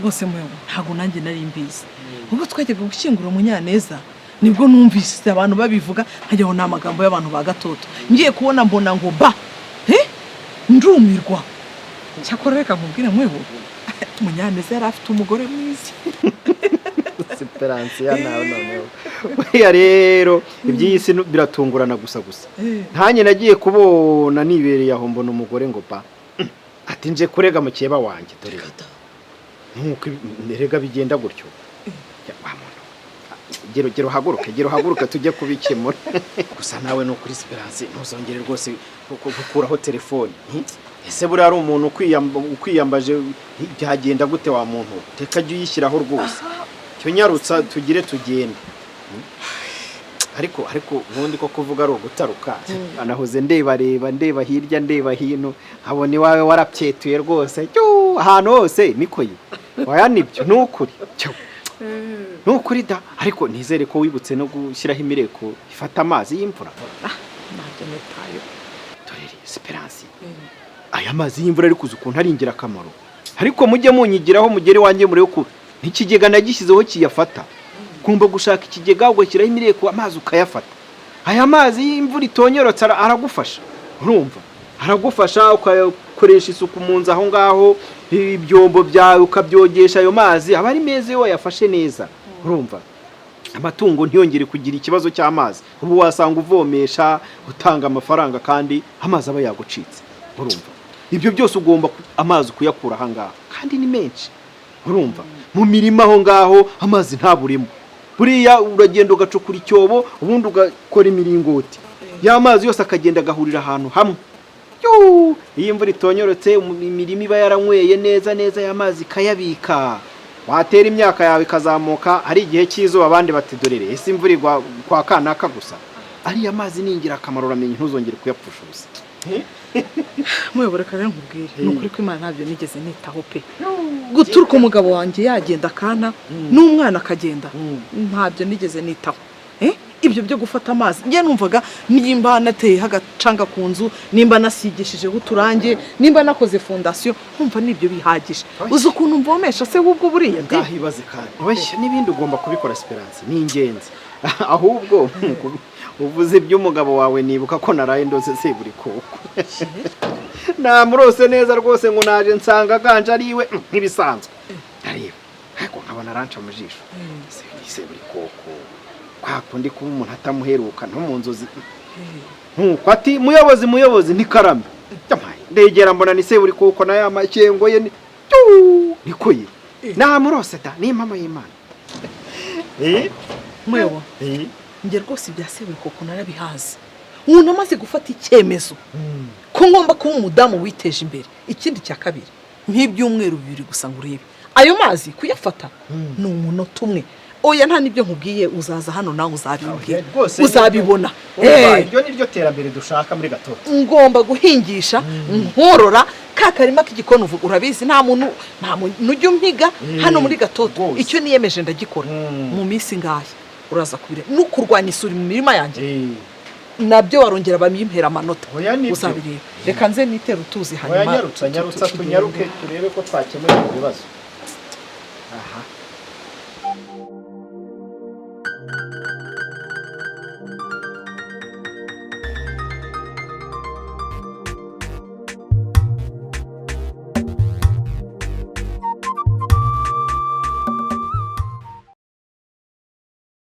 rwose mwewe ntago nanjye nari mbizi ubwo twajyaga gushyingura Munyaneza nibwo numvise abantu babivuga nkajyaho n'amagambo y'abantu ba Gatoto ngiye kubona mbona ngo ba ndumirwa cyakora reka nkubwire mwewe Munyaneza yari afite umugore mwiza Esperance ya nawe noneho ya rero iby'isi biratungurana gusa ntanye nagiye kubona nibereye aho mbona umugore ngo ba ati nje kurega mukeba wanjye dore nkuko nerega bigenda gutyo gero haguruka tujye kubikemura gusa nawe no kuri Esperance ntuzongere rwose gukuraho telefone ese buri ari umuntu ukwiyambaje byagenda gute wa muntu teka jye uyishyiraho rwose cyo nyarutsa tugire tugende ariko ubundi ko kuvuga ari ugutaruka anahoze ndeba hirya ndeba hino abone iwawe warapyetuye rwose ahantu hose nikoye waya nibyo nukuri da ariko nizere ko wibutse no gushyiraho imireko ifata amazi y'imvura ntabyo netayo dorere Esperance aya mazi y'imvura ari kuza ukuntu ari ingirakamaro ariko mujye munyigiraho mugere wanjye murebe ko n'ikigega nagishyizeho kiyafata kumba gushaka ikigega ugashyiraho imireko amazi ukayafata aya mazi y'imvura itonyorotse aragufasha urumva aragufasha ukakoresha isuku mu nzu aho ngaho ibyombo byawe ukabyogesha ayo mazi aba ari meza iyo wayafashe neza urumva amatungo ntiyongere kugira ikibazo cy'amazi ubu wasanga uvomesha utanga amafaranga kandi amazi aba yagucitse urumva ibyo byose ugomba amazi kuyakura aha ngaha kandi ni menshi urumva mu mirima aho ngaho amazi ntaburimo buriya uragenda ugacukura icyobo ubundi ugakora imiringoti ya mazi yose akagenda agahurira ahantu hamwe iyi imvura itonyorotse imirima iba yaranyweye neza y'amazi kayabika watera imyaka yawe ikazamuka ari igihe cy'izuba abandi batidorere ese imvura igwa kwa kanaka gusa ari amazi ni ingirakamaro uramenye ntuzongere kuyapfusha ubusa muyobora kandi nkubwire nukuri ko Imana ntabyo nigeze nitaho pe guturuka umugabo wanjye yagenda kana n'umwana akagenda ntabyo nigeze nitaho ibyo byo gufata amazi ngiye numvaga nimba nateye hagacanga ku nzu nimba nasigishije uturange nimba nakoze fondation nkumva nibyo bihagije uzi ukuntu mvomesha se wubwo buriya ndahibaze kandi washya nibindi ugomba kubikora Esperance ni ingenzi ahubwo uvuze by'umugabo wawe nibuka ko naraye ndose se buri koko namurose neza rwose ngo naje nsanga ganje ariwe nkibisanzwe ariko ariko nkabona ranca mu jisho se buri koko kwakundi kuba umuntu atamuheruka no mu nzozi nkuko ati muyobozi ntikarame ndegera mbona ni se buri koko na ya makengo ye nikoye namurose da ni mama y'Imana mwewo nge rwose ibya se buri koko narabihaze umuntu amaze gufata icyemezo ko ngomba kuba umudamu witeje imbere ikindi cya kabiri nk'ibyumweru bibiri gusa ngo urebe ayo mazi kuyafata ni umunota umwe oya nta nibyo nkubwiye uzaza hano nawe uzabibona iryo niryo terambere dushaka muri Gatoto ngomba guhingisha nkorora kakarima k'igikoni uvuga urabizi nta muntu ujya umpiga hano muri Gatoto icyo niyemeje ndagikora mu minsi ngahe uraza kubire no kurwanya isuri mu mirima yanjye nabyo warongera bamimpera amanota uzabireba reka nze nitera utuzi hanyuma nyarutsa tunyaruke turebe ko twakemura ibibazo aha